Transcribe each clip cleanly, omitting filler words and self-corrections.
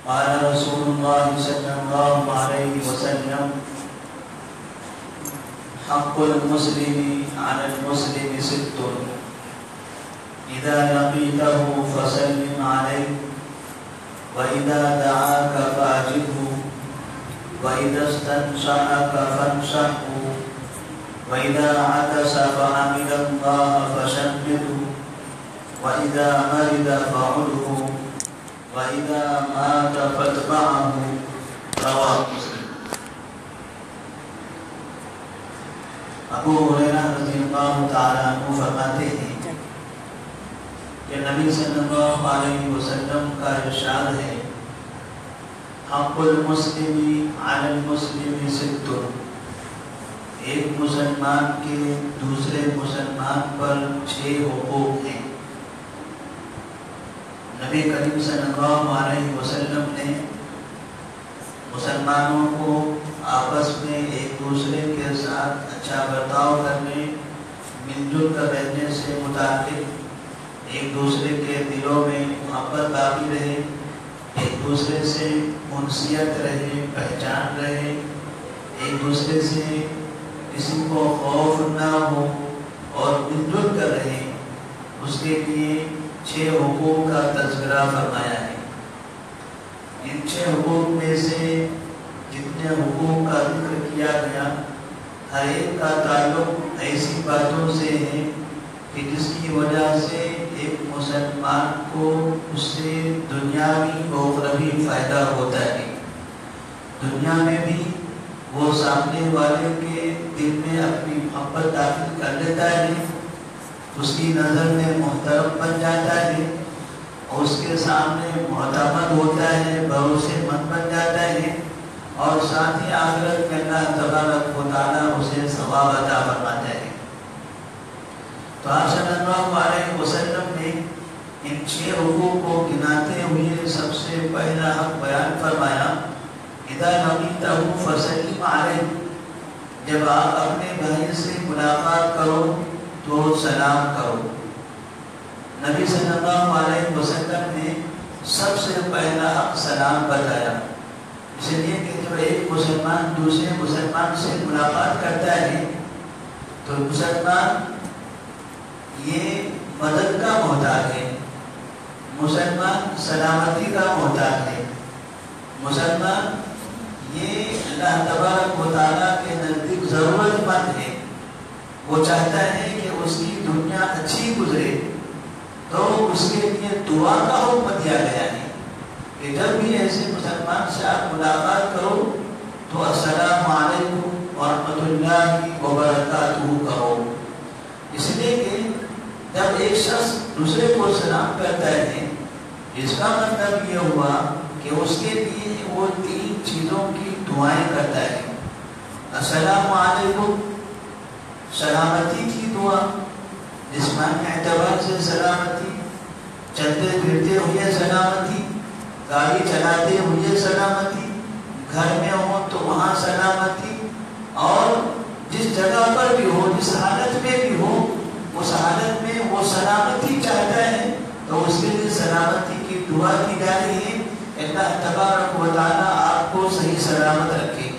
قال رسول الله صلى الله عليه وسلم حق المسلم على المسلم ست إذا لقيته فسلم عليه وإذا دعاك فأجبه وإذا استنصحك فانصحه وإذا عطس فحمد الله فشمته وإذا مرض فعده وإذا مات فاتبعه رواه مسلم۔ ابو ہریرہ رضی اللہ تعالیٰ عنہ فرماتے ہیں کہ نبی صلی اللہ علیہ وسلم کا ارشاد ہے حق المسلم علی المسلم ست، ایک مسلمان کے دوسرے مسلمان پر 6 حقوق ہیں۔ نبی کریم صلی اللہ علیہ وسلم نے مسلمانوں کو آپس میں ایک دوسرے کے ساتھ اچھا برتاؤ کرنے، مل جل کر رہنے سے متعلق، ایک دوسرے کے دلوں میں محبت باقی رہے، ایک دوسرے سے انسیت رہے، پہچان رہے، ایک دوسرے سے کسی کو خوف نہ ہو اور مل جل کر رہے، اس کے لیے 6 حقوق کا تذکرہ فرمایا ہے۔ ان 6 حقوق میں سے جتنے حقوق کا ذکر کیا گیا، ہر ایک کا تعلق ایسی باتوں سے ہے کہ جس کی وجہ سے ایک مسلمان کو اس سے دنیاوی و اخروی فائدہ ہوتا ہے۔ دنیا میں بھی وہ سامنے والے کے دل میں اپنی محبت داخل کر لیتا ہے، اس کی نظر میں محترم بن جاتا ہے، اور اس کے سامنے معتمد ہوتا ہے، بھروسے مند بن جاتا ہے، اور ساتھ ہی آخرت میں اللہ تبارک و تعالیٰ اسے ثواب عطا فرماتا ہے۔ تو آپ صلی اللہ علیہ وسلم نے ان 6 حقوق کو گناتے ہوئے سب سے پہلا حق بیان فرمایا، اذا لقیتہ فسلم علیہ، جب آپ اپنے بھائی سے ملاقات کرو تو سلام کرو۔ نبی صلی اللہ علیہ وسلم نے سب سے پہلا حق سلام بتایا، اس لیے کہ جب ایک مسلمان دوسرے مسلمان سے ملاقات کرتا ہے تو مسلمان یہ مدد کا محتاج ہے، مسلمان سلامتی کا محتاج ہے، مسلمان یہ اللہ تبارک و تعالیٰ کے نزدیک ضرورت مند ہے۔ وہ چاہتا ہے کہ اس کی دنیا اچھی گزرے، تو اس کے لیے دعا کا حکم دیا گیا ہے کہ جب بھی ایسے مسلمان سے آپ ملاقات کرو تو السلام علیکم ورحمۃ اللہ وبرکاتہ کہو، اس لیے کہ جب ایک شخص دوسرے کو سلام کرتا ہے، اس کا مطلب یہ ہوا کہ اس کے لیے وہ 3 چیزوں کی دعائیں کرتا ہے۔ السلام علیکم، سلامتی کی دعا، جسمانی اعتبار سے سلامتی، چلتے پھرتے ہوئے سلامتی، گاڑی چلاتے ہوئے سلامتی، گھر میں ہو تو وہاں سلامتی، اور جس جگہ پر بھی ہو، جس حالت میں بھی ہو، اس حالت میں وہ سلامتی چاہتا ہے تو اس کے لیے سلامتی کی دعا کی جا رہی ہے۔ اللہ تبارک و تعالیٰ آپ کو صحیح سلامت رکھے،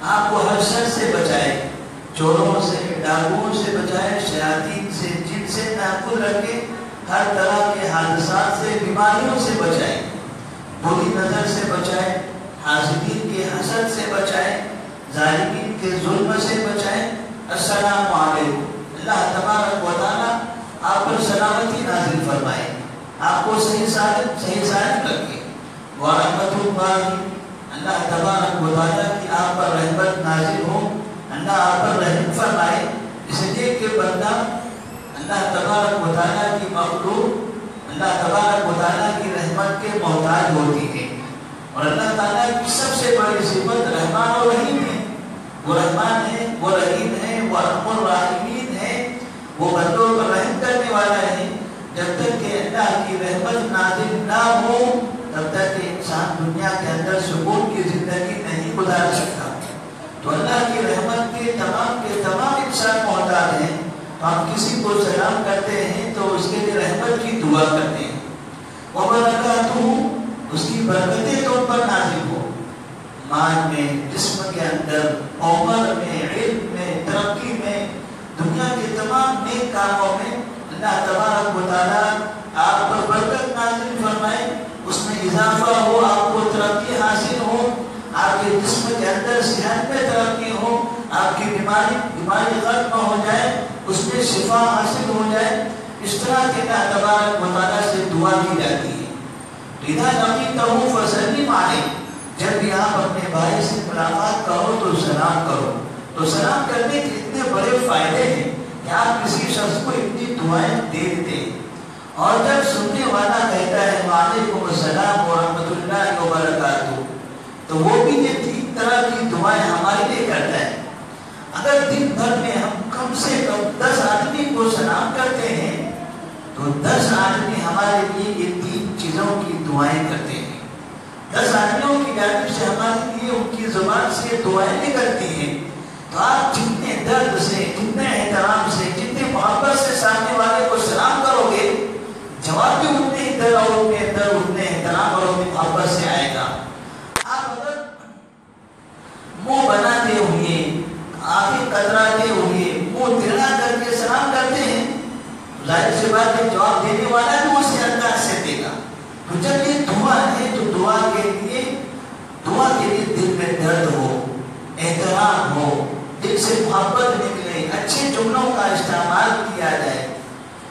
آپ کو ہر شر سے بچائے، چوروں سے، ڈاکوؤں سے بچائے، شیاطین سے، جن سے محفوظ رکھے، ہر طرح کے حادثات سے، بیماریوں سے بچائے، بری نظر سے بچائے، حاسدین کے حسد سے بچائے، ظالمین کے ظلم سے بچائے۔ السلام علیکم، اللہ تبارک و تعالیٰ آپ پر سلامتی نازل فرمائے، آپ کو صحیح سالم رکھے۔ ورحمۃ اللہ، اللہ تبارک و تعالیٰ کی آپ پر رحمت نازل ہو، اللہ آپ پر رحم فرمائے، اس لیے کہ بندہ اللہ تبارک و تعالیٰ کی مخلوق اللہ تبارک و تعالیٰ کی رحمت کے محتاج ہوتی ہے، اور اللہ تعالیٰ کی سب سے بڑی صفت رحمان و رحیم ہے۔ وہ رحمان ہے، وہ رحیم ہے، وہ ارحم الراحمین ہے، وہ بندوں پر رحم کرنے والا ہے۔ جب تک کہ اللہ کی رحمت نازل نہ ہو تب تک کہ انسان دنیا کے اندر سکون کی زندگی نہیں گزار سکتا۔ تو اللہ کی رحمت کے تمام انسان محتاج ہیں۔ ہم کسی کو سلام کرتے ہیں تو اس کے لیے رحمت کی دعا کرتے ہیں، وبرکاتہ، اس کی برکتیں تم پر نازل ہو، مال میں، جسم کے اندر، عمر میں، علم میں، ترقی میں، دنیا کے تمام نیک کاموں میں اللہ تبارک و تعالیٰ آپ پر برکت نازل فرمائے، اس میں اضافہ ہو، آپ کو ترقی حاصل ہو، آپ کے جسم کے اندر صحت میں ترقی ہو، آپ کی بیماری ختم ہو جائے، اس میں شفا حاصل ہو جائے، اس طرح کے اللہ تبارک و تعالیٰ سے دعا کی جاتی ہے۔ اذا لقیتہ فسلم علیہ، جب بھی آپ اپنے بھائی سے ملاقات کرو تو سلام کرو۔ تو سلام کرنے کے اتنے بڑے فائدے ہیں کہ آپ کسی شخص کو اتنی دعائیں دے دیتے ہیں، اور جب سننے والا کہتا ہے وعلیکم السلام ورحمۃ اللہ وبرکاتہ، تو وہ بھی یہ 3 طرح کی دعائیں ہمارے لیے کرتا ہے۔ اگر دن بھر میں ہم کم سے کم 10 آدمی کو سلام کرتے ہیں تو 10 آدمی ہمارے لیے یہ 3 چیزوں کی دعائیں کرتے ہیں۔ 10 آدمیوں کی جانب سے ہمارے لیے ان کی زبان سے دعائیں نکلتی ہیں۔ تو آپ جتنے درد سے، جتنے احترام سے، جتنے محبت سے سامنے والے کو سلام کرو گے، جواب بھی اتنے ہی درد اور اتنے احترام اور اتنی محبت سے آئے گا۔ آپ اگر منہ بناتے ہوئے، آنکھیں کتراتے ہوئے، منہ ٹیڑھا کر کے سلام کرتے ہیں، ظاہر سی بات ہے جواب دینے والا بھی اسی انداز سے دے گا۔ تو جب یہ دعا ہے تو دعا کے لیے دل میں درد ہو، احترام ہو، دل سے محبت نکلے، اچھے جملوں کا استعمال کیا جائے۔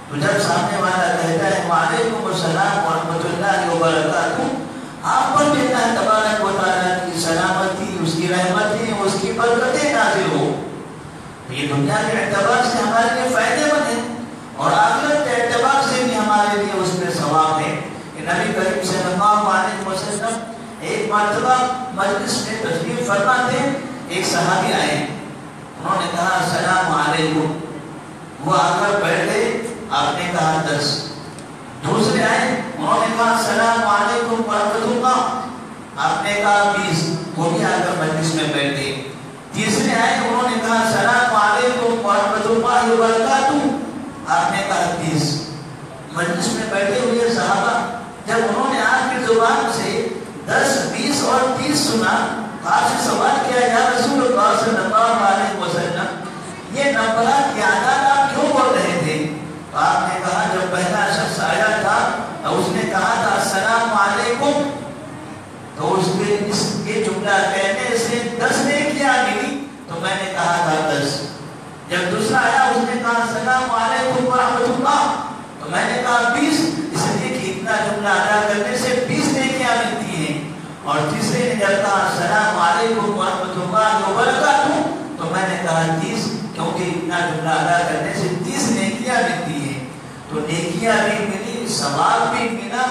تو جب سامنے والا کہتا ہے وعلیکم السلام ورحمۃ اللہ وبرکاتہ، آپ پر بھی اللہ تبارک و تعالیٰ کی سلامتی، اس کی رحمتیں، اس کی برکتیں نازل ہو۔ یہ دنیا کے اعتبار سے ہمارے لیے فائدے مند ہے، اور آخرت کے اعتبار سے بھی ہمارے لیے اس میں ثواب ہے۔ کہ نبی کریم صلی اللہ علیہ وسلم ایک مرتبہ مجلس میں تشریف فرما تھے، ایک صحابی آئے، انہوں نے کہا السلام علیکم، وہ آ کر بیٹھ گئے، آپ نے کہا 10۔ دوسرے آئے، انہوں نے کہا السلام علیکم ورحمۃ اللہ، آپ نے کہا 20، وہ بھی آ کر مجلس میں بیٹھ گئے۔ تیسرے آئے، انہوں نے کہا السلام علیکم ورحمۃ اللہ وبرکاتہ، آپ نے کہا 30۔ مجلس میں بیٹھے ہوئے صحابہ جب انہوں نے آپ کی زبان سے 10، 20 اور 30 سنا، آپ سے سوال کیا یا رسول اللہ صلی اللہ علیہ وسلم، یہ نمبرات کی اعداد آپ کیوں بول رہے تھے؟ تو آپ نے کہا جب پہلا شخص آیا تھا تو اس نے کہا تھا السلام علیکم، تو اس کے یہ جملہ کہنے سے 10 نیکیاں ملی، تو میں نے کہا تھا 10۔ جب دوسرا آیا اس نے کہا السلام علیکم ورحمۃ اللہ، تو میں نے کہا 20، اس لیے کہ اتنا جملہ ادا کرنے سے 20 نیکیاں ملتی ہیں۔ اور تیسرے نے جب کہا السلام علیکم ورحمۃ اللہ وبرکاتہ، تو میں نے کہا 30، کیونکہ اتنا جملہ ادا کرنے سے 30 نیکیاں ملتی ہیں۔ تو نیکیاں بھی ملی، ثواب بھی ملا،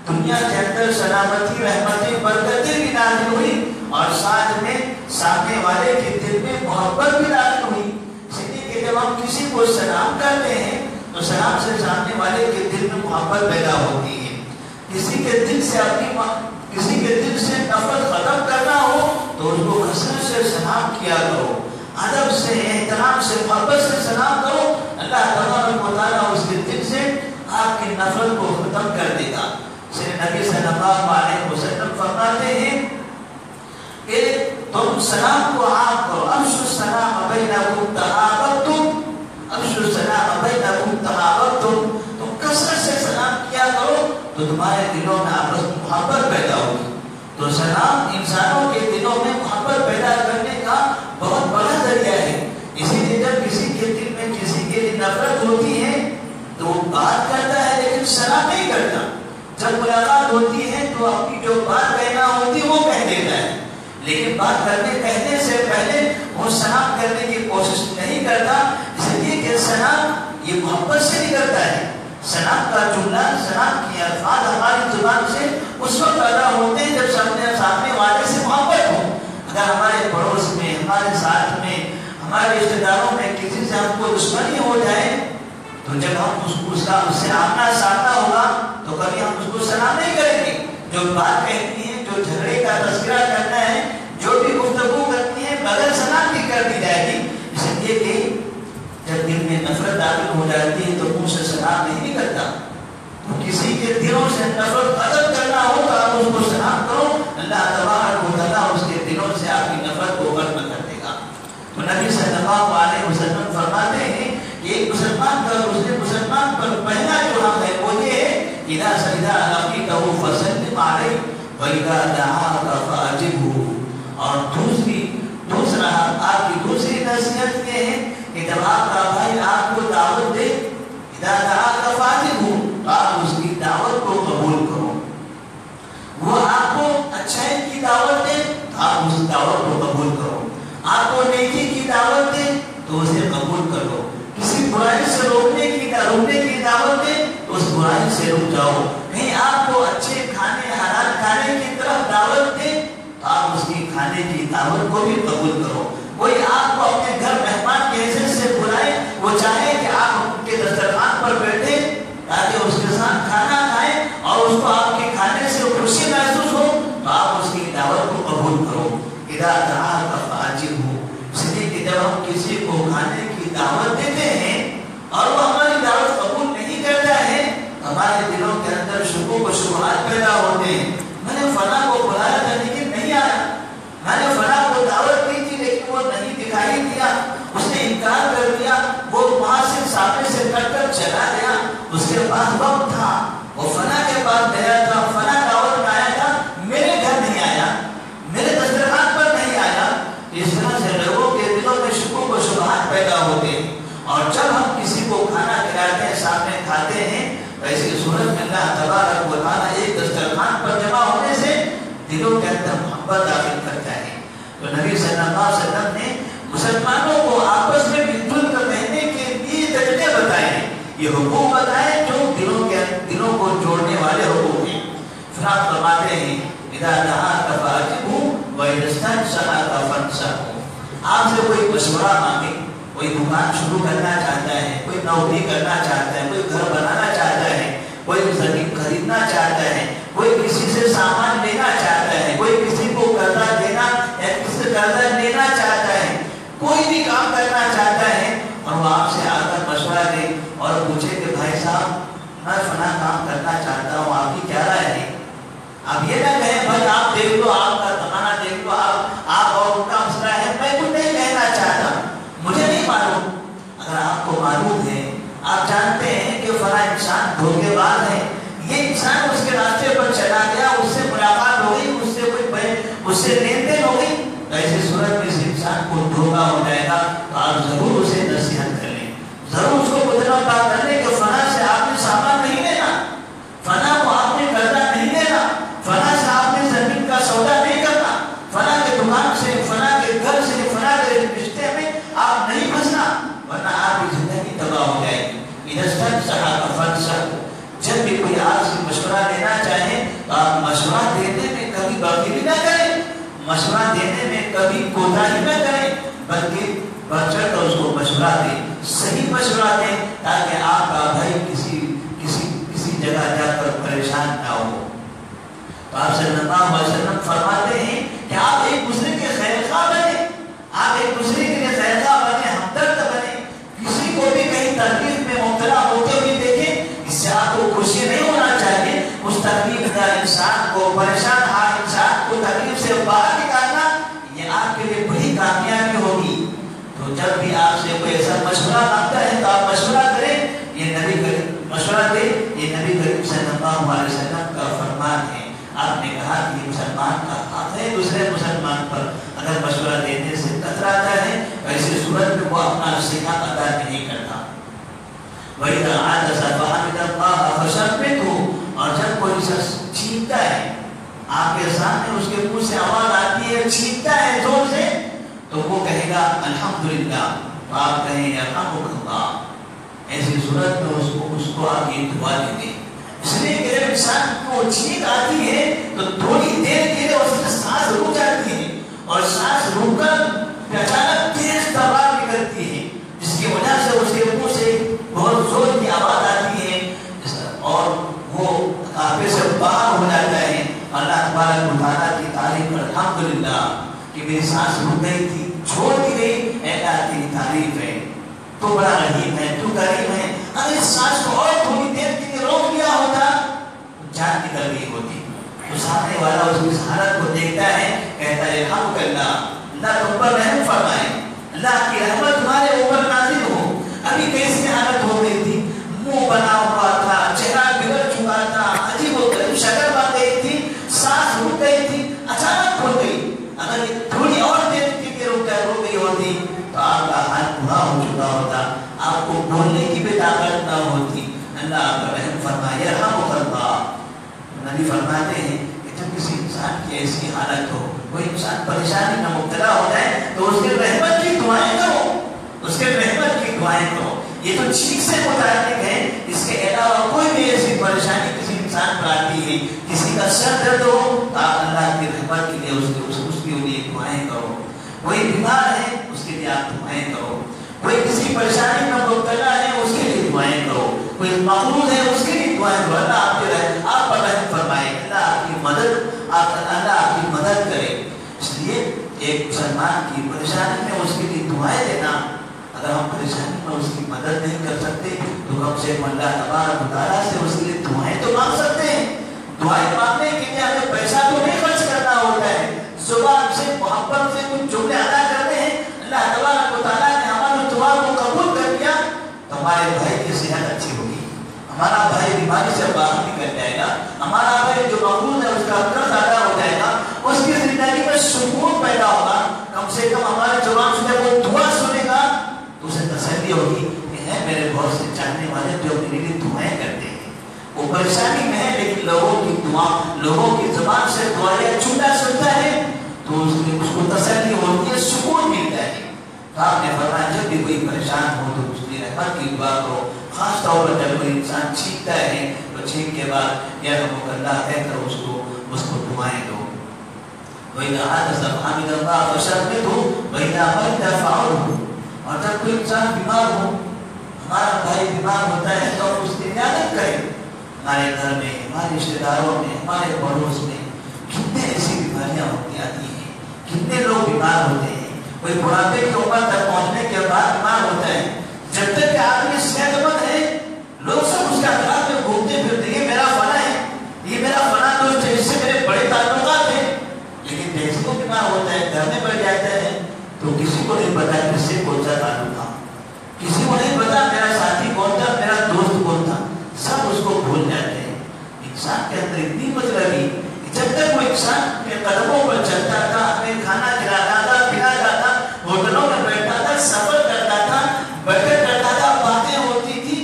دنیا کے اندر سلامتی، رحمتیں، برکتیں بھی نازل ہوئی، اور ساتھ میں سامنے والے کے دل میں محبت بھی نازل ہوئی۔ اس لیے کہ جب ہم کسی کو سلام کرتے ہیں تو سلام سے سامنے والے کے دل میں محبت پیدا ہوتی ہے۔ کسی کے دل سے نفرت ختم کرنا ہو تو اس کو کثرت سے سلام کیا کرو، ادب سے، احترام سے، محبت سے سلام کرو، اللہ تبارک و تعالیٰ اس کے دل سے آپ کی نفرت کو ختم کر دے گا۔ نبی صلی اللہ علیہ وسلم فرماتے ہیں کہ تم سلام کو عام کرو، افشوا السلام بینکم تحاببتم، افشوا السلام بینکم تحاببتم، تم کثرت سے سلام کیا کرو تو تمہارے دلوں میں آپس میں محبت پیدا ہوگی۔ تو سلام انسانوں کے دلوں میں محبت پیدا کرنے کا بہت بڑا ذریعہ ہے۔ اسی لیے جب کسی کے دل میں کسی کے لیے نفرت ہوتی ہے تو وہ بات کرتا ہے لیکن سلام نہیں کرتا، جب ملاقات ہوتی ہے تو اپنی جو بات کہنا ہوتی ہے وہ کہہ دیتا ہے، لیکن بات کہنے سے پہلے وہ سلام کرنے کی کوشش نہیں کرتا، اس لیے کہ سلام یہ محبت سے نکلتا ہے۔ سلام کا جملہ، سلام کی الفاظ ہماری زبان سے اس وقت ادا ہوتے ہیں جب سامنے والے سے محبت ہو۔ اگر ہمارے پڑوس میں، ہمارے ساتھ میں، ہمارے رشتے داروں میں کسی سے ہم کو دشمنی ہو جائے تو جب ہم اس سے آمنا سامنا ہوگا تو کبھی ہم اس کو سلام نہیں کریں گے۔ جو بات کہتی ہے، جو جھگڑے کا تذکرہ کرنا ہے، جو بھی گفتگو کرتی ہے، بغیر سلام کی کر دی جائے گی۔ اس لیے کہ جب دل میں نفرت داخل ہو جاتی ہے تو منہ سے سلام نہیں نکلتا۔ تو کسی کے دلوں سے نفرت ختم کرنا ہو تو آپ اس کو سلام وَإِذَا دَعَاكَ فَأَجِبْهُ، اور دوسرا آپ کی دوسری نصیحت یہ ہے کہ جب آپ کا بھائی آپ کو دعوت دے، اِذَا دَعَاكَ فَأَجِبْهُ، تو آپ اس کی دعوت کو قبول کرو. وہ آپ کو اچھائی کی دعوت دے تو آپ اس دعوت کو قبول کرو. آپ کو نیکی کی دعوت دے تو اسے قبول کرو. کسی برائی سے روکنے کی دعوت دے تو اس برائی سے رک جاؤ. کہیں آپ کو اچھے کھانے حلال کھانے کی طرف دعوت دے تو آپ اس کی کھانے کی دعوت کو بھی قبول کرو. کوئی آپ کو اپنے گھر مہمان کی حیثیت سے بلائے، وہ چاہے کہ آپ ان کے دسترخوان پر بیٹھے تاکہ اس کے ساتھ کھانا کھائیں اور اس کو آپ کے کھانے سے خوشی محسوس ہو، تو آپ اس کی دعوت کو قبول کرو. اذا دعاك فاجبه، اس لیے کہ جب ہم کسی کو کھانے کی دعوت دیتے ہیں اور وہ ہماری دعوت قبول نہیں کرتا ہے، ہمارے دلوں کے اندر شکوک و شبہات پیدا ہوتے ہیں. میں نے فلاں کو بلایا تھا لیکن نہیں آیا، میں نے فلاں کو دعوت دی تھی لیکن وہ نہیں دکھائی دیا، اس نے انکار کر دیا، وہ وہاں سے سامنے سے کٹ کر چلا گیا. اس کے پاس وقت تھا، وہ فلاں کے پاس گیا تھا، فلاں دعوت میں آیا تھا، میرے گھر نہیں آیا، میرے دسترخوان پر نہیں آیا. اس طرح سے لوگوں کے دلوں میں شکوک و شبہات پیدا ہوتے ہیں. اور جب ہم کسی کو کھانا کھلاتے ہیں، سامنے کھاتے ہیں، تو ایسی صورت میں اللہ تبارک و تعالیٰ ایک دسترخوان پر جمع ہونے سے دلوں کے اندر محبت داخل کرتا ہے. تو نبی صلی اللہ علیہ وسلم نے مسلمانوں کو آپس میں مل جل کر رہنے کے لیے طریقے بتائے ہیں، یہ حقوق بتائے جو دلوں کو جوڑنے والے حقوق ہیں. پھر آپ فرماتے ہیں اذا دعاك فاجبه وإذا استنصحك فانصحه. آپ سے کوئی مشورہ مانگے، کوئی دکان شروع کرنا چاہتا ہے، کوئی نوکری کرنا چاہتا ہے، کوئی گھر بنانا چاہتا ہے، کوئی زمین خریدنا چاہتا ہے، کوئی کسی سے سامان لینا چاہتا ہے، کوئی کسی کو قرضہ دینا یا کسی سے قرضہ لینا چاہتا ہے، کوئی بھی کام کرنا چاہتا ہے، اور وہ آپ سے آ کر مشورہ دے اور پوچھے کہ بھائی صاحب میں فلاں کام کرنا چاہتا ہوں، آپ کی کیا رائے ہے؟ آپ یہ نہ کہیں بھائی آپ دیکھ لو، آپ کا زمانہ دیکھ لو، آپ اور ان کا مسئلہ ہے، میں کچھ نہیں کہنا چاہتا، مجھے نہیں معلوم. اگر آپ کو معلوم ہے، آپ جانتے ہیں کہ فلاں انسان دھوکے باز ہے، یہ انسان اس کے راستے پر چلا گیا، اس سے ملاقات ہو گئی، اس سے لین دین ہو گئی، تو ایسی صورت میں اس انسان کو دھوکا ہو جائے گا. تو آپ ضرور اسے نصیحت کر لیں، ضرور اس کو کتنا بات کر لیں کہ فلاں سے آپ نے سامان نہیں لینا، فلاں کو آپ نے قرضہ نہیں لینا، فلاں سے آپ نے زمین کا سودا نہیں کرنا، فلاں کے دکان سے، فلاں کے گھر سے، فلاں کے رشتے میں آپ نہیں پھنسنا، ورنہ آپ کی زندگی تباہ ہو جائے گی. جب بھی کوئی آپ سے مشورہ لینا چاہے تو آپ مشورہ دینے میں کبھی بخیلی نہ کریں، مشورہ دینے میں کبھی کوتاہی نہ کریں، بلکہ بڑھ چڑھ کر اس کو مشورہ دیں، صحیح مشورہ دیں تاکہ آپ کا بھائی کسی جگہ جا کر پریشان نہ ہو. تو آپ صلی اللہ علیہ وسلم فرماتے ہیں کہ آپ ایک دوسرے کے خیر خواہ بنیں، آپ ایک دوسرے کے لیے خیر خواہ بنیں، ہمدرد بنیں. کسی کو بھی کہیں تکلیف میں مبتلا ہوتے ہوئے دیکھیں، اس سے آپ کو خوشی نہیں ہونا چاہیے. اس تکلیف کا انسان کو، پریشان حال انسان کو تکلیف سے باہر نکالنا، یہ آپ کے لیے بڑی کامیابی ہوگی. تو جب بھی آپ سے کوئی ایسا مشورہ مانگتا ہے تو آپ مشورہ کریں، یہ نبی مشورہ دے، یہ نبی کریم صلی اللہ علیہ وسلم کا فرمان ہے. آپ نے کہا کہ یہ مسلمان کا حق ہے دوسرے مسلمان پر اگر مشورہ دینے سے کتراتا ہے، ایسی صورت میں وہ اپنا صحیح ادا نہیں کرتا. وَإِذَا عَطَسَ فَحَمِدَ اللَّهَ فَشَمِّتْهُ، اور جب کوئی شخص چھینکتا ہے، آپ کے سامنے اس کے منہ سے آواز آتی ہے، چھینکتا ہے زور سے، تو وہ کہے گا الحمدللہ، تو آپ کہیں یرحمک اللہ. ایسی صورت میں اس کو آپ یہ دعا دے دیں. اس لیے کہ جب انسان کو چھینک آتی ہے تو تھوڑی دیر کے لیے اس کی سانس رک جاتی ہے، اور سانس رک کر اچانک تیز تباہ نکلتی ہے، جس کی وجہ سے اس کے منہ سے بہت زور کی آواز آتی ہے اور وہ کعبے سے باہر ہو جاتا ہے. اللہ تبارک و تعالیٰ کی تعریف الحمدللہ کہ میری سانس رک گئی تھی، چھوڑ دی گئی، اللہ کی تعریف ہے، تو بڑا رحیم ہے، تو کریم ہے. اگر اس سانس کو اور تھوڑی دیر کے لیے روک دیا ہوتا جان نکل گئی ہوتی. تو سامنے والا اس کی حالت کو دیکھتا ہے، کہتا ہے الحمد للہ، اللہ تم پر رحم فرمائے، اللہ کی رحمت تمہارے اوپر نازل ہو. ابھی کیسی حالت ہو گئی تھی، منہ بنا ہوا تھا، چہرہ بگڑ چکا تھا، عجیب و غریب شکل بن گئی تھی، سانس رک نبی فرماتے ہیں کہ جب کسی انسان کی ایسی حالت ہو، کوئی انسان پریشانی میں مبتلا ہو جائے تو اس کے رحمت کی دعائیں کرو، اس کے رحمت کی دعائیں کرو. یہ تو چھینک سے متعلق ہے، اس کے علاوہ کوئی بھی ایسی پریشانی کسی انسان پر آتی ہے، کسی کا سر درد ہو تو آپ اللہ کی رحمت کے لیے اس کے لیے دعائیں کرو. کوئی بیمار ہے اس کے لیے آپ دعائیں کرو، کوئی کسی پریشانی میں مبتلا ہے اس کے لیے دعائیں کرو، کوئی مقروض ہے اس کے لیے دعائیں کرو. اللہ آپ پر رحم فرمائے، اللہ آپ کی مدد کرے. اس لیے ایک مسلمان کی پریشانی میں اس کے لیے دعائیں دینا، اگر ہم پریشانی میں اس کی مدد نہیں کر سکتے تو کم سے کم اللہ تبارک و تعالیٰ سے اس کے لیے دعائیں تو مانگ سکتے ہیں. دعائیں مانگنے کے لیے ہمیں پیسہ تو نہیں خرچ کرنا ہوتا ہے، زبان سے محبت سے کچھ جملے ادا کرتے ہیں. اللہ تبارک و تعالیٰ نے ہماری دعا کو قبول کر لیا تو ہمارے بھائی کی صحت اچھی ہوگی، ہمارا بھائی بیماری سے باہر نکل جائے گا، ہمارا بھائی جو مقروض ہے اس کا قرض ادا ہو جائے گا، اس کی زندگی میں سکون پیدا ہوگا. کم سے کم ہمارے زبان سے وہ دعا سنے گا تو اسے تسلی ہوگی کہ ہے میرے بہت سے چاہنے والے جو میرے لیے دعائیں کرتے ہیں. وہ پریشانی میں ہے لیکن لوگوں کی زبان سے دعائیں چھوٹا سنتا ہے تو اس کو تسلی ہوتی ہے، سکون ملتا ہے. تو آپ نے فرمایا جب بھی کوئی پریشان ہو تو اس کی رحمت کی دعا کرو. خاص طور پر جب کوئی انسان چھینکتا ہے تو چھینک کے بعد یا رب اللہ کہہ کر اس کو دعائیں دو. وَإِذَا حَدَثَ فَحَمِدَ اللَّهَ فَشَمِّتْهُ وَإِذَا مَرِضَ فَعُودْهُ. اور جب کوئی انسان بیمار ہو، ہمارا بھائی بیمار ہوتا ہے تو اس کی عیادت کریں. ہمارے گھر میں، ہمارے رشتے داروں میں، ہمارے پڑوس میں کتنے ایسی بیماریاں ہوتی آتی ہیں، کتنے لوگ بیمار ہوتے ہیں. کوئی بڑھاپے کی عمر تک پہنچنے کے بعد بیمار ہوتا ہے. جب تک کہ آدمی صحت مند ہے لوگ سب اس کے اطراف میں گھومتے پھرتے ہیں، یہ میرا فلاں ہے، یہ میرا فلاں دوست ہے، اس سے میرے بڑے تعلقات ہیں. لیکن جیسے وہ بیمار ہوتا ہے، گھر میں بیٹھ جاتا ہے تو کسی کو نہیں پتا کس سے کون سا تعلق تھا، کسی کو نہیں پتا میرا ساتھی کون تھا، میرا دوست کون تھا، سب اس کو بھول جاتے ہیں. انسان کے اندر اتنی مطلبی جب تک وہ انسان کے قدموں پر چلتا تھا، اپنے کھانا کھلاتا تھا، پلاتا تھا، ہوٹلوں میں بیٹھتا تھا، سفر کرتا تھا، بیٹھک کرتا تھا، باتیں ہوتی تھی،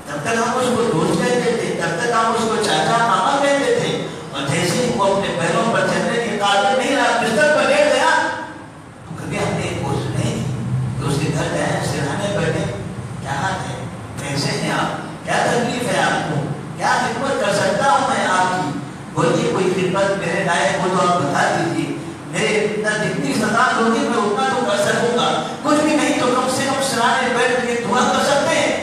تب تک ہم اس کو دوست کہتے تھے، تب تک ہم اس کو چاچا ماما کہتے تھے. اور جیسے ہی وہ اپنے پیروں پر چلنے کے قابل نہیں رہا، بستر پر لیٹ گیا تو کبھی ہم نے ایک کوشش نہیں کی تو اس کے گھر گئے، سرانے بیٹھے، کیا حال ہے، کیسے ہیں آپ، کیا تکلیف ہے آپ کو، کیا خدمت کر سکتا ہوں میں آپ کی. بولیے کوئی خدمت میرے لائق ہو تو آپ بتا دیجیے، میرے اندر جتنی استطاعت ہوگی میں اتنا تو کر سکوں گا. کچھ بھی نہیں تو کم سے کم سرانے بیٹھ کے دعا کر سکتے ہیں.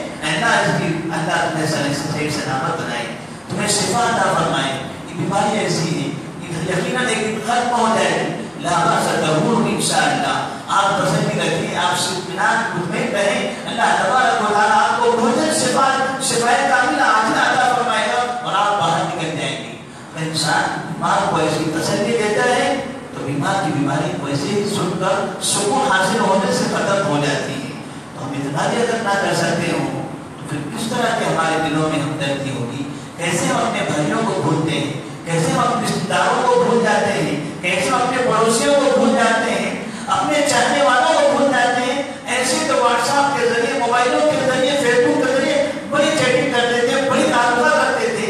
اللہ تمہیں صحیح سلامت بنائے، تمہیں شفا عطا فرمائے. یہ بیماری ایسی ہے یہ یقیناً ایک دن ختم ہو جائے گی. لا باس تہون انشاءاللہ. آپ تسلی رکھیں، آپ اطمینان مطمئن رہیں. اللہ تبارک و تعالیٰ آپ کو بہت شفائے کاملہ عاجلہ عطا فرمائے گا اور آپ باہر نکل جائیں گے. انسان بیمار کو ایسی تسلی دیتا ہے تو بیمار کی بیماری کو ایسے ہی سن کر سکون حاصل ہونے سے ختم ہو جاتی ہے. تو ہم اتنا بھی اگر نہ کر سکتے ہوں تو پھر کس طرح کے ہمارے دلوں میں ہمدردی ہوگی. کیسے ہم اپنے بھائیوں کو بھولتے ہیں، کیسے ہم اپنے رشتے داروں کو بھول جاتے ہیں، کیسے ہم اپنے پڑوسیوں کو بھول جاتے ہیں، اپنے چاہنے والوں کو بھول جاتے ہیں. ایسے تو واٹس ایپ کے ذریعے، موبائلوں کے ذریعے، فیس بک کے ذریعے بڑی چیٹنگ کرتے تھے، بڑی تعلقات کرتے تھے.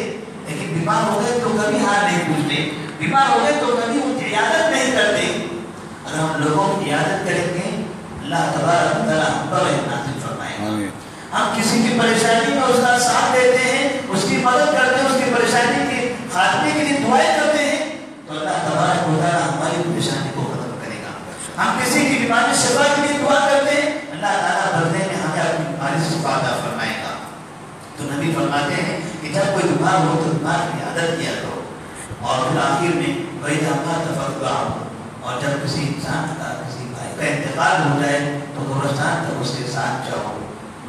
لیکن بیمار ہو گئے تو کبھی حال نہیں پوچھتے، بیمار ہو گئے تو کبھی ان کی عیادت نہیں کرتے. اگر ہم لوگوں کی عیادت کریں گے اللہ تبارک و تعالیٰ ہم پر رحمت نازل فرمائے. ہم کسی کی پریشانی میں اس کا ساتھ دیتے ہیں، اس کی مدد کرتے ہیں، اس کی پریشانی کے خاتمے کے لیے دعائیں کرتے ہیں تو اللہ تبارک و تعالیٰ ہماری پریشانی کو ختم کرے گا. ہم کسی کی بیماری شفا کے لیے دعا کرتے ہیں، اللہ تعالیٰ بدلے میں ہمیں اپنی بیماری سے شفا عطا فرمائے گا. تو نبی فرماتے ہیں کہ جب کوئی بیمار ہو تو بیمار کی عادت کیا کرو. اور پھر آخر میں وَإِذَا مَاتَ فَاتْبَعُوهُ. اور جب کسی انسان کا، کسی بھائی کا انتقال ہو جائے تو قبرستان تک اس کے ساتھ جاؤ،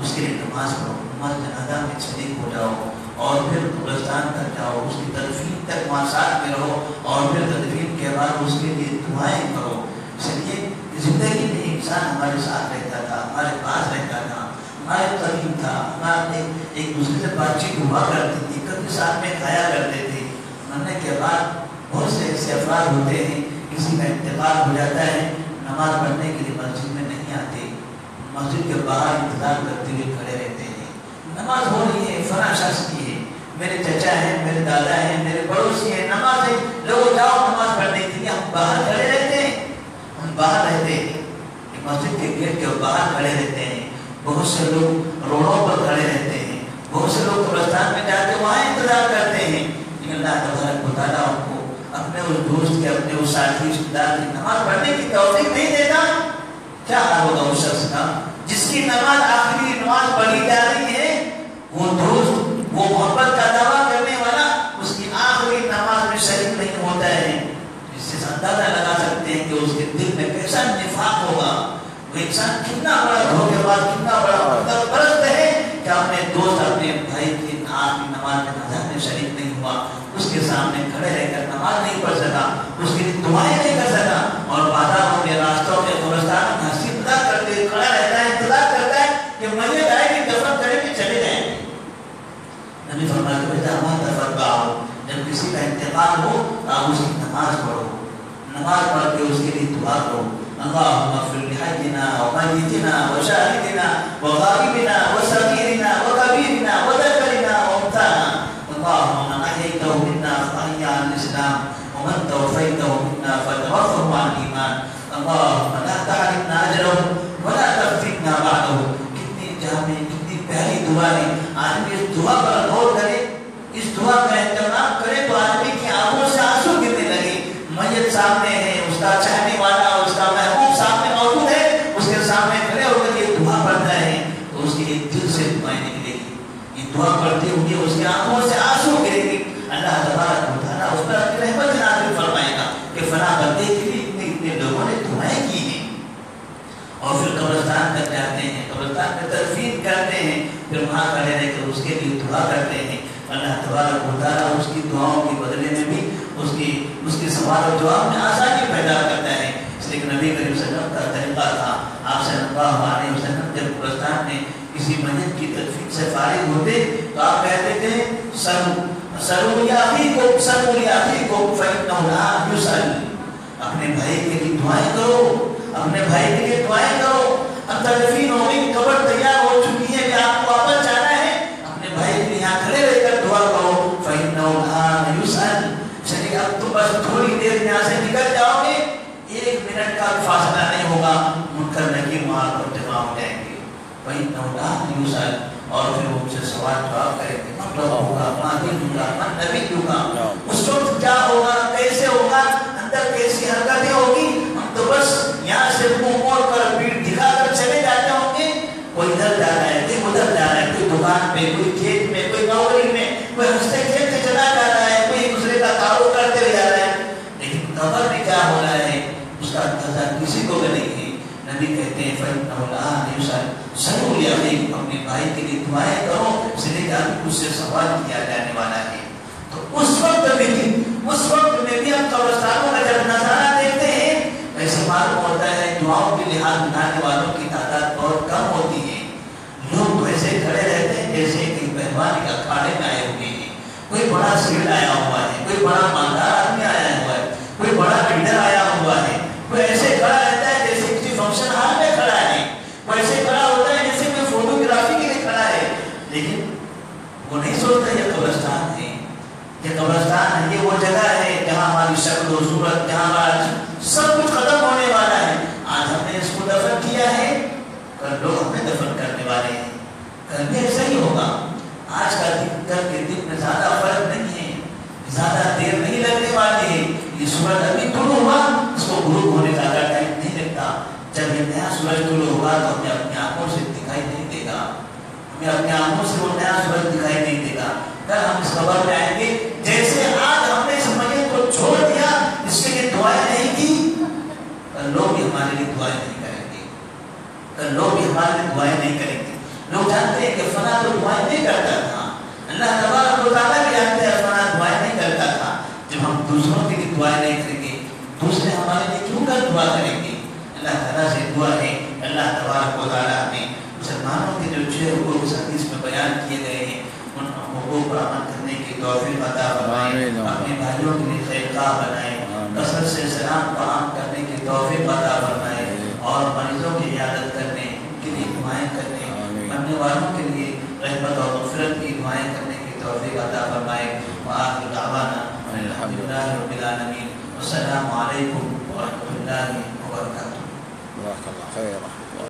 اس کے لیے نماز پڑھو، نماز جنازہ میں شریک ہو جاؤ اور پھر قبرستان تک جاؤ، اس کی تدفین تک وہاں ساتھ میں رہو اور پھر تدفین کے بعد اس کے لیے دعائیں کرو. اس لیے زندگی میں انسان ہمارے ساتھ رہتا تھا، ہمارے پاس رہتا تھا، ہمارے قریب تھا، ہمارے ایک دوسرے سے بات چیت ہوا کرتی تھی، کبھی ساتھ میں کھایا کرتے تھے. مرنے کے بعد بہت سے ایسے افراد ہوتے ہیں کسی کا انتقال ہو جاتا ہے، نماز پڑھنے کے لیے مسجد میں نہیں آتے، مسجد کے باہر انتظار کرتے ہوئے کھڑے رہتے ہیں. نماز ہو رہی ہے، فلاں شخص کی ہے، میرے چچا ہیں، میرے دادا ہیں، میرے پڑوسی ہیں، نماز ہے، لوگ جاؤ نماز پڑھنے کے لیے. ہم باہر کھڑے رہتے ہیں، ہم باہر رہتے ہیں، مسجد کے گیٹ کے باہر کھڑے رہتے ہیں. بہت سے لوگ روڈوں پر کھڑے رہتے ہیں، بہت سے لوگ قبرستان میں جا کے وہاں انتظار کرتے ہیں. لیکن اللہ تبارک و تعالیٰ ان کو اپنے اس دوست کے، اپنے اس ساتھی رشتہ دار کی نماز پڑھنے کی توفیق نہیں دیتا. کیا حال ہوگا اس شخص کا جس کی نماز آخری نماز پڑھی جا رہی ہے؟ وہ دوست، وہ محبت کا دعویٰ کرنے والا اس کی آخری نماز میں شریک نہیں ہوتا ہے. اس سے اندازہ لگا سکتے ہیں کہ اس کے دل میں کیسا نفاق ہوگا. وہ انسان کتنا بڑا دھوکے باز، کتنا بڑا مطلب پرست ہے کہ اپنے دوست، اپنے بھائی کی آخری نماز میں نظر میں شریک نہیں ہوا، اس کے سامنے کھڑے رہ کر نماز نہیں پڑھ سکا، اس کے لیے دعائیں نہیں کر سکا، اور بازاروں کے راستوں کے قبرستانوں میں ہنسی مذاق کرتے کھڑا رہتا ہے، انتظار کرتا ہے کہ میت آئے کہ دفن کرے کہ چلے جائیں. نبی فرمایا کہ بیٹا ماں دفن باؤ، جب کسی کا انتقال ہو تو آپ اس کی نماز پڑھو، نماز پڑھ کے اس کے لیے دعا کرو. اللهم اغفر لحينا وميتنا وشاهدنا وغائبنا وصغيرنا وكبيرنا وذكرنا وانثانا. اللهم من احييته منا فاحيا على الاسلام ومن توفيته منا فتوفه على الايمان. اللهم لا تحرمنا اجرهم ولا تفتنا بعده. کتنی جامع، کتنی پیاری دعا ہے. آدمی اس دعا پر غور کرے، اس دعا کا اہتمام کرے تو آدمی کی آنکھوں سے آنسو گرنے لگے. میت سامنے ہے، اس کا چاہنے والا، اس کا محبوب سامنے موجود ہے، اس کے سامنے کھڑے ہو کر یہ دعا پڑھتا ہے تو اس کے دل سے دعائیں نکلے گی. یہ دعا پڑھتے ہوئے اس کی آنکھوں سے آنسو گرے گی. اللہ تبارک و تعالیٰ اس پر اپنی رحمت نازل فرمائے گا کہ فلاں بندے کے لیے اتنے لوگوں نے دعائیں کی ہیں. اور پھر قبرستان تک جاتے ہیں، قبرستان میں تدفین کرتے ہیں، پھر وہاں کھڑے رہ کر اس کے لیے دعا کرتے ہیں. اللہ تبارک و تعالیٰ اس کی دعاؤں کے بدلے میں بھی اس کی سوال و جواب میں آسانی پیدا کرتا ہے. اس لیے نبی کریم صلی اللہ علیہ وسلم کا طریقہ تھا. آپ صلی اللہ علیہ وسلم جب قبرستان میں کسی میت کی تدفین سے فارغ ہوتے تو آپ کہتے تھے سرو یا اخیکم فإنه لا يسأل. اپنے بھائی کے لیے دعائیں کرو، اپنے بھائی کے لیے دعائیں کرو. اب تدفین ہو گئی، قبر تیار ہو چکی ہے، آپ کو واپس جانا ہے، اپنے بھائی کے لیے یہاں کھڑے رہ کر دعا کرو. فإنه لا يسأل. چلیے اب تو بس تھوڑی دیر یہاں سے نکل جاؤ گے، 1 منٹ کا فاصلہ نہیں ہوگا، منکر نکیر وہاں پر جمع ہو جائیں گے. فإنه لا يسأل. اور پھر وہ ان سے سوال جواب کریں گے، من ربک ما دینک من نبیک. اس وقت کیا ہوگا، کیسے ہوگا، اندر کیسی حرکتیں ہوگی. ہم تو بس یہاں سے منہ موڑ کر پیٹ دکھا کر چلے جاتے ہوں گے. کوئی ادھر جا رہا ہے، کوئی ادھر جا رہا ہے، کوئی دکان پہ، کوئی کھیت میں، کوئی نوکری میں، کوئی ہنستے کھیلتے چلا جا رہا ہے، کوئی ایک دوسرے کا تعارف کرتے ہوئے جا رہا ہے. لیکن قبر میں کیا ہو رہا ہے اس کا اندازہ کسی کو بھی نہیں ہے. نبی کہتے ہیں فإنه لا يسأل. سلوا لأخيكم. اپنے بھائی کے لیے دعائیں کرو، اس لیے کہ اس سے سوال کیا جانے والا ہے. تو اس وقت میں بھی ہم قبرستانوں کا جب نظارہ دیکھتے ہیں ایسے معلوم ہوتا ہے دعاؤں کے لحاظ بنانے والوں کی تعداد بہت کم ہوتی ہے. لوگ ایسے کھڑے رہتے ہیں جیسے کہ مہمان کے اکھاڑے میں آئے ہوئے ہیں. کوئی بڑا سیٹ آیا ہوا ہے، کوئی بڑا مالدار آدمی آیا ہوا ہے، کوئی بڑا لیڈر آیا ہوا ہے. کوئی ایسے کھڑا رہتا ہے جیسے کسی فنکشن ہال میں کھڑا ہے، کوئی ایسے کھڑا ہوتا ہے جیسے کوئی فوٹوگرافی کے لیے کھڑا ہے. لیکن وہ نہیں سوچتا یہ قبرستان ہے، یہ قبرستان ہے، یہ وہ جگہ ہے جہاں ہماری شکل و صورت، جہاں ہمارا سب کچھ ختم ہونے والا ہے. آج ہم نے اس کو دفن کیا ہے، کل لوگ ہمیں دفن کرنے والے ہیں. کل بھی ایسا ہی ہوگا. آج کا دن کل کے دن میں زیادہ فرق نہیں ہے، زیادہ دیر نہیں لگنے والی ہے. یہ سورج ابھی طلوع ہوا، اس کو غروب ہونے کا زیادہ ٹائم نہیں لگتا. جب یہ نیا سورج طلوع ہوگا تو ہمیں اپنی آنکھوں سے دکھائی نہیں دے گا، ہمیں اپنی آنکھوں سے وہ نیا سورج دکھائی نہیں دے گا. کل ہم اس خبر میں آئیں گے جیسے آج ہم نے اس میت کو چھوڑ دیا، اس کے لیے دعائیں نہیں کی، کل لوگ بھی ہمارے لیے دعائیں نہیں کریں گے. کل لوگ بھی ہمارے لیے دعائیں نہیں کریں گے. لوگ جانتے ہیں کہ فلاں تو دعائیں نہیں کرتا تھا. اللہ تبارک و تعالیٰ بھی جانتے ہیں فلاں دعائیں نہیں کرتا تھا. جب ہم دوسروں کے لیے دعائیں نہیں کریں گے، دوسرے ہمارے لیے کیوں کر دعا کریں گے؟ اللہ تعالیٰ سے دعا ہے. اللہ تبارک و تعالیٰ نے مسلمانوں کے جو 6 حقوق اس حدیث میں بیان کیے گئے ہیں ان حقوق پر عمل کرنے کی توفیق عطا فرمائے. اپنے بھائیوں کے لیے خیرخواہ بنائے، کثرت سے سلام فراہم کرنے کی توفیق عطا فرمائے، اور مریضوں کی عیادت کرنے، ان کے لیے دعائیں کرنے، مرنے والوں کے لیے رحمت اور مغفرت کی دعائیں کرنے کی توفیق عطا فرمائے. السلام علیکم ورحمۃ اللہ وبرکاتہ. جزاک اللہ خیر.